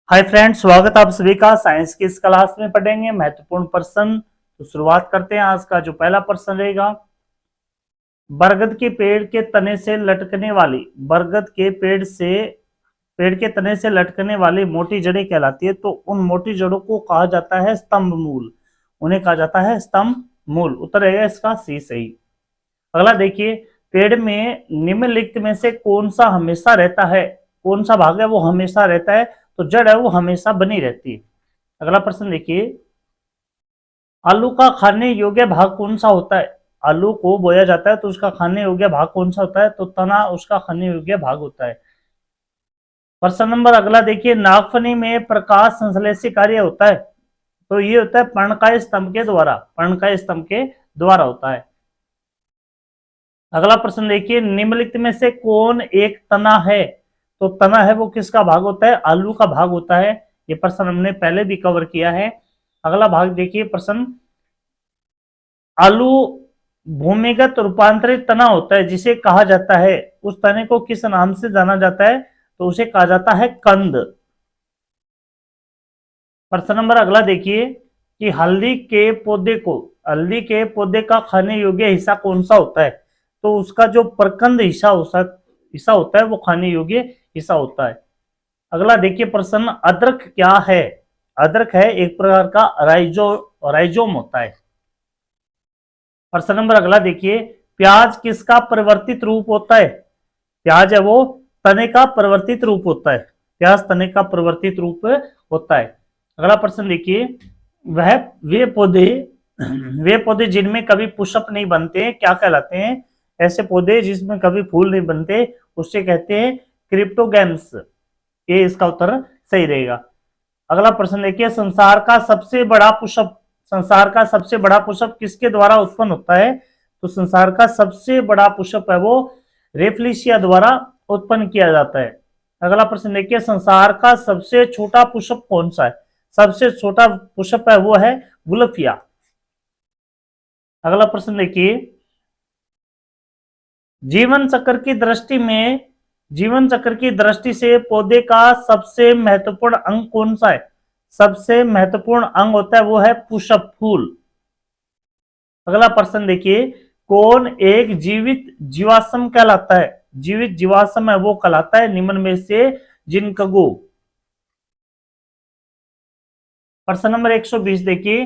Hi friends, स्वागत आप सभी का। साइंस की इस क्लास में पढ़ेंगे महत्वपूर्ण प्रश्न। तो शुरुआत करते हैं। आज का जो पहला प्रश्न रहेगा, बरगद के पेड़ के तने से लटकने वाली बरगद के पेड़ के तने से लटकने वाली मोटी जड़ें कहलाती है। तो उन मोटी जड़ों को कहा जाता है स्तंभ मूल। उन्हें कहा जाता है स्तंभ मूल। उत्तर रहेगा इसका सी सही। अगला देखिए, पेड़ में निम्नलिखित में से कौन सा हमेशा रहता है? कौन सा भाग है वो हमेशा रहता है? तो जड़ है वो हमेशा बनी रहती है। अगला प्रश्न देखिए, आलू का खाने योग्य भाग कौन सा होता है? आलू को बोया जाता है तो उसका खाने योग्य भाग कौन सा होता है? तो तना उसका खाने योग्य भाग होता है। प्रश्न नंबर अगला देखिए, नागफनी में प्रकाश संश्लेषी कार्य होता है। तो ये होता है पर्णकाय स्तंभ के द्वारा। पर्णकाय स्तंभ के द्वारा होता है। अगला प्रश्न देखिए, निम्नलिखित में से कौन एक तना है? तो तना है वो किसका भाग होता है? आलू का भाग होता है। ये प्रश्न हमने पहले भी कवर किया है। अगला भाग देखिए प्रश्न, आलू भूमिगत रूपांतरित तना होता है जिसे कहा जाता है, उस तने को किस नाम से जाना जाता है? तो उसे कहा जाता है कंद। प्रश्न नंबर अगला देखिए कि हल्दी के पौधे का खाने योग्य हिस्सा कौन सा होता है? तो उसका जो प्रकंद हिस्सा होता है वो खाने योग्य हिस्सा होता है। अगला देखिए प्रश्न, अदरक क्या है? अदरक है एक प्रकार का राइजोम होता है। प्रश्न नंबर अगला देखिए, प्याज किसका परिवर्तित रूप होता है? प्याज है वो तने का परिवर्तित रूप होता है। प्याज तने का परिवर्तित रूप होता है। अगला प्रश्न देखिए, वह वे पौधे जिनमें कभी पुष्प नहीं बनते क्या कहलाते हैं? ऐसे पौधे जिसमें कभी फूल नहीं बनते उससे कहते हैं क्रिप्टोगैम्स। ये इसका उत्तर सही रहेगा। अगला प्रश्न देखिए, संसार का सबसे बड़ा पुष्प किसके द्वारा उत्पन्न होता है? तो संसार का सबसे बड़ा पुष्प है वो रेफ्लिशिया द्वारा उत्पन्न किया जाता है। अगला प्रश्न देखिए, संसार का सबसे छोटा पुष्प कौन सा है? सबसे छोटा पुष्प है वो है वुल्फिया। अगला प्रश्न देखिए, जीवन चक्र की दृष्टि में जीवन चक्र की दृष्टि से पौधे का सबसे महत्वपूर्ण अंग कौन सा है? सबसे महत्वपूर्ण अंग होता है वो है पुष्प फूल। अगला प्रश्न देखिए, कौन एक जीवित जीवाश्म कहलाता है? जीवित जीवाश्म है वो कहलाता है निम्न में से जिनकगो। प्रश्न नंबर 120 देखिए,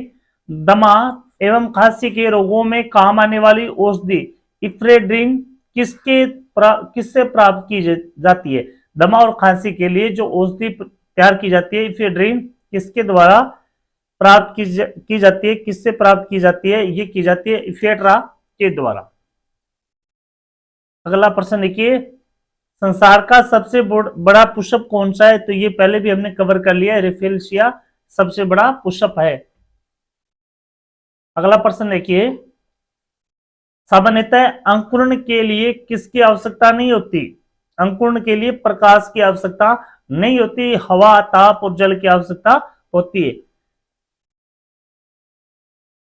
दमा एवं खांसी के रोगों में काम आने वाली औषधि इफ्रेड्रिन किससे प्राप्त की जाती है? दमा और खांसी के लिए जो औषधि तैयार की जाती है इफ्रेड्रिन किसके द्वारा प्राप्त की जाती है? किससे प्राप्त की जाती है? ये की जाती है इफेट्रा के द्वारा। अगला प्रश्न देखिए, संसार का सबसे बड़ा पुष्प कौन सा है? तो ये पहले भी हमने कवर कर लिया है, रेफेलशिया सबसे बड़ा पुष्प है। अगला प्रश्न देखिए, सामान्यतः अंकुरण के लिए किसकी आवश्यकता नहीं होती? अंकुरण के लिए प्रकाश की आवश्यकता नहीं होती, हवा ताप और जल की आवश्यकता होती है।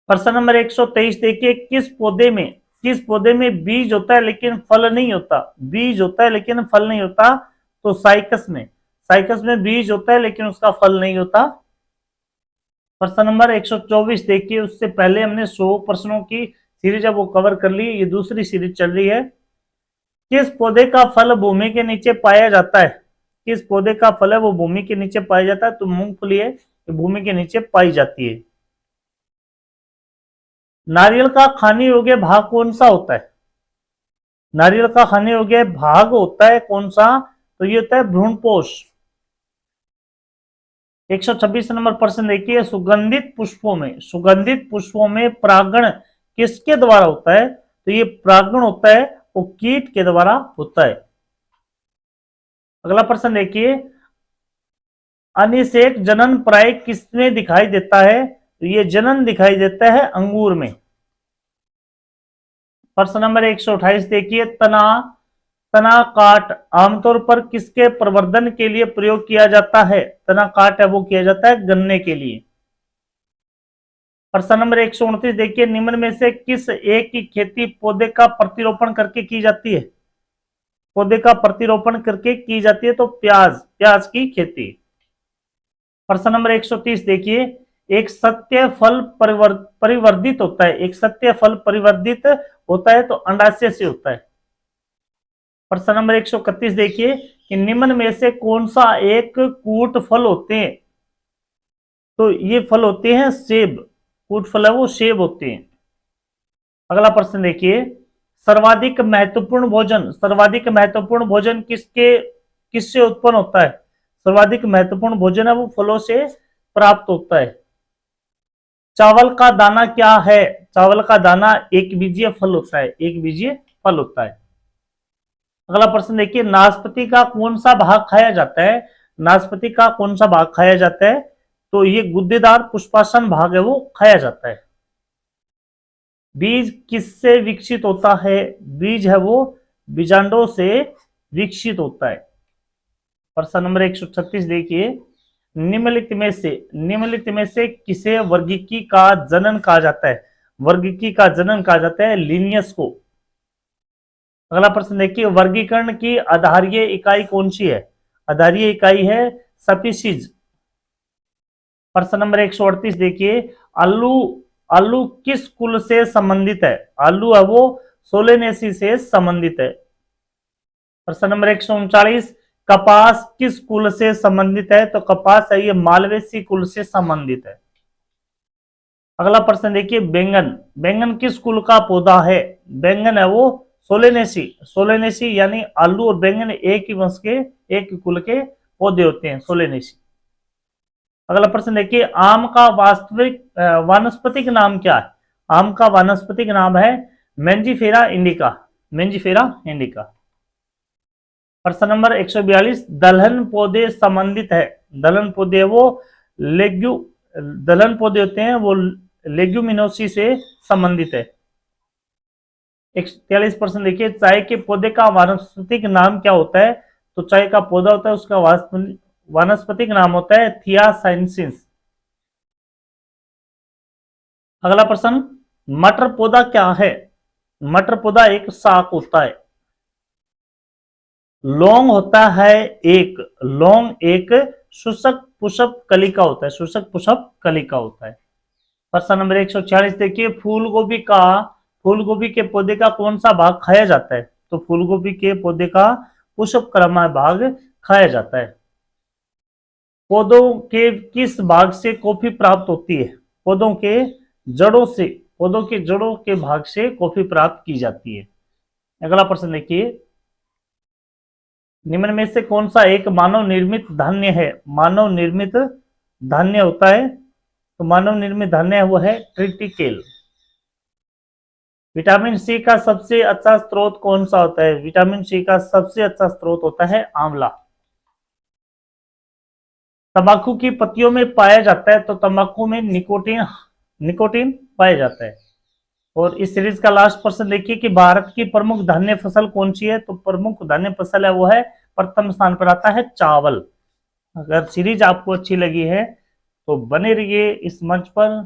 प्रश्न नंबर 123 देखिए, किस पौधे में बीज होता है लेकिन फल नहीं होता? बीज होता है लेकिन फल नहीं होता। तो साइकस में बीज होता है लेकिन उसका फल नहीं होता। प्रश्न नंबर 124 देखिए, उससे पहले हमने 100 प्रश्नों की सीरीज है वो कवर कर ली। ये दूसरी सीरीज चल रही है। किस पौधे का फल भूमि के नीचे पाया जाता है? किस पौधे का फल है वो भूमि के नीचे पाया जाता है? तो मूंगफली है, भूमि के नीचे पाई जाती है। नारियल का खाने योग्य भाग कौन सा होता है? नारियल का खाने योग्य भाग होता है कौन सा? तो ये होता है भ्रूणपोष। 126 नंबर प्रश्न देखिए, सुगंधित पुष्पों में परागण किसके द्वारा होता है? तो ये परागण होता है वो कीट के द्वारा होता है। अगला प्रश्न देखिए, अनिषेक जनन प्राय किसमें दिखाई देता है? तो ये जनन दिखाई देता है अंगूर में। प्रश्न नंबर 128 देखिए, तना काट आमतौर पर किसके प्रवर्धन के लिए प्रयोग किया जाता है? तना काट है वो किया जाता है गन्ने के लिए। प्रश्न नंबर 129 देखिए, निम्न में से किस एक की खेती पौधे का प्रतिरोपण करके की जाती है? पौधे का प्रतिरोपण करके की जाती है तो प्याज की खेती। प्रश्न नंबर 130 देखिए, एक सत्य फल परिवर्धित होता है, एक सत्य फल परिवर्धित होता है तो अंडाशय से होता है। प्रश्न नंबर 131 देखिए कि निम्न में से कौन सा एक कूट फल होते हैं, तो ये फल होते हैं सेब, कूट फल है वो सेब होते हैं। अगला प्रश्न देखिए, सर्वाधिक महत्वपूर्ण भोजन, सर्वाधिक महत्वपूर्ण भोजन किससे उत्पन्न होता है? सर्वाधिक महत्वपूर्ण भोजन है वो फलों से प्राप्त होता है। चावल का दाना क्या है? चावल का दाना एक बीजीय फल होता है, एक बीजीय फल होता है। अगला प्रश्न देखिए, नाशपाती का कौन सा भाग खाया जाता है? नाशपाती का कौन सा भाग खाया जाता है? तो ये गुद्देदार पुष्पासन भाग है वो खाया जाता है। बीज किससे विकसित होता है? बीज है वो बीजांडों से विकसित होता है। प्रश्न नंबर 136 देखिए, निम्नलिखित में से किसे वर्गीकी का जनन कहा जाता है? वर्गीकी का जनन कहा जाता है लिनियस को। अगला प्रश्न देखिए, वर्गीकरण की आधारीय इकाई कौन सी है? आधारीय इकाई है स्पीशीज। प्रश्न नंबर 138 देखिए, आलू आलू किस कुल से संबंधित है? आलू है वो सोलेनेसी से संबंधित है। प्रश्न नंबर 139, कपास किस कुल से संबंधित है? तो कपास है ये मालवेसी कुल से संबंधित है। अगला प्रश्न देखिए, बैंगन, बैंगन किस कुल का पौधा है? बैंगन है वो सोलेनेसी, सोलेनेसी यानी आलू और बैंगन एक ही वंश के, एक ही कुल के पौधे होते हैं, सोलेनेसी। अगला प्रश्न देखिए, आम का वास्तविक वानस्पतिक नाम क्या है? आम का वानस्पतिक नाम है मेंजिफेरा इंडिका, मेंजिफेरा इंडिका। प्रश्न नंबर 142, दलहन पौधे संबंधित है, दलहन पौधे वो लेग्यू दलहन पौधे होते हैं वो लेग्यूमिनोसी से संबंधित है। 143 देखिए, चाय के पौधे का वानस्पतिक नाम क्या होता है? तो चाय का पौधा होता है उसका वानस्पतिक नाम होता है थियासाइंसिस। अगला प्रश्न, मटर पौधा क्या है? मटर पौधा एक शाक होता है। लौंग होता है एक, लौंग एक शुष्क पुष्प कलिका होता है, शुष्क पुष्प कलिका होता है। प्रश्न नंबर 146 देखिए, फूलगोभी के पौधे का कौन सा भाग खाया जाता है? तो फूलगोभी के पौधे का पुष्पक्रम भाग खाया जाता है। पौधों के किस भाग से कॉफी प्राप्त होती है? पौधों के जड़ों से, पौधों के जड़ों के भाग से कॉफी प्राप्त की जाती है। अगला प्रश्न देखिए, निम्न में से कौन सा एक मानव निर्मित धान्य है? मानव निर्मित धान्य होता है, तो मानव निर्मित धान्य है वो है ट्रिटिकेल। विटामिन सी का सबसे अच्छा स्रोत कौन सा होता है? विटामिन सी का सबसे अच्छा स्रोत होता है आंवला। तंबाकू की पत्तियों में पाया जाता है, तो तंबाकू में निकोटीन निकोटीन पाया जाता है। और इस सीरीज का लास्ट प्रश्न देखिए कि भारत की प्रमुख धान्य फसल कौन सी है? तो प्रमुख धान्य फसल है वो है, प्रथम स्थान पर आता है चावल। अगर सीरीज आपको अच्छी लगी है तो बने रहिए इस मंच पर।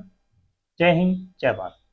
जय हिंद, जय भारत।